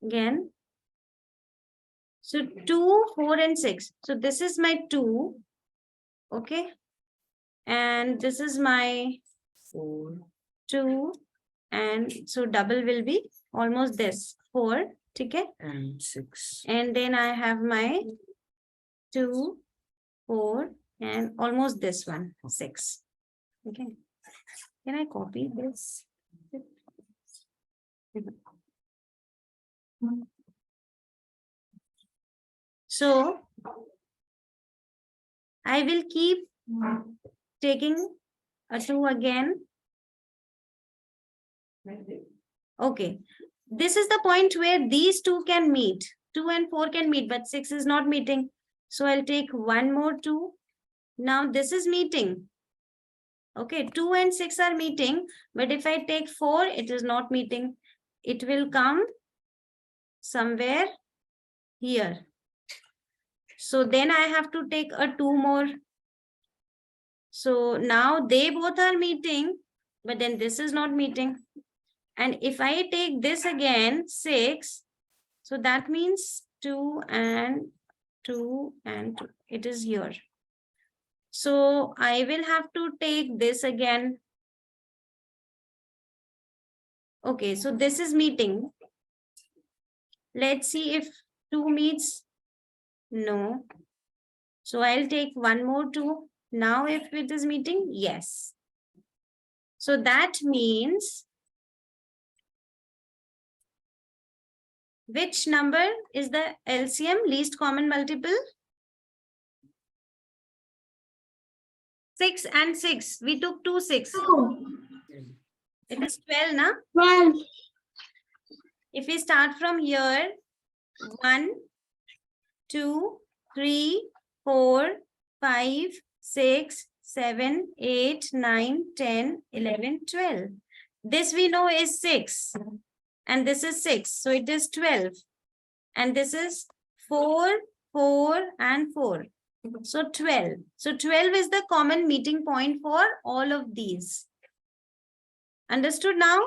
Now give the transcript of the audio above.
again. So 2, 4 and 6. So this is my 2. Okay. And this is my 4, 2. And so double will be almost this 4. Okay. And 6. And then I have my 2, 4 and almost this one 6. Okay. Can I copy this? So I will keep taking a 2 again. Okay. This is the point where these two can meet. 2 and 4 can meet, but 6 is not meeting. So I'll take one more 2. Now this is meeting. Okay, 2 and 6 are meeting, but if I take 4, it is not meeting. It will come somewhere here. So then I have to take a 2 more. So now they both are meeting, but then this is not meeting. And if I take this again, 6, so that means 2 and 2 and 2. It is here. So I will have to take this again. Okay, so this is meeting. Let's see if 2 meets. No. So I'll take one more 2. Now if it is meeting, yes. So that means which number is the LCM, least common multiple? 6 and 6. We took 2, 6. It is 12, na? 12. If we start from here, 1, 2, 3, 4, 5, 6, 7, 8, 9, 10, 11, 12. This we know is 6. And this is 6. So it is 12. And this is 4, 4, and 4. So 12. So 12 is the common meeting point for all of these. Understood now?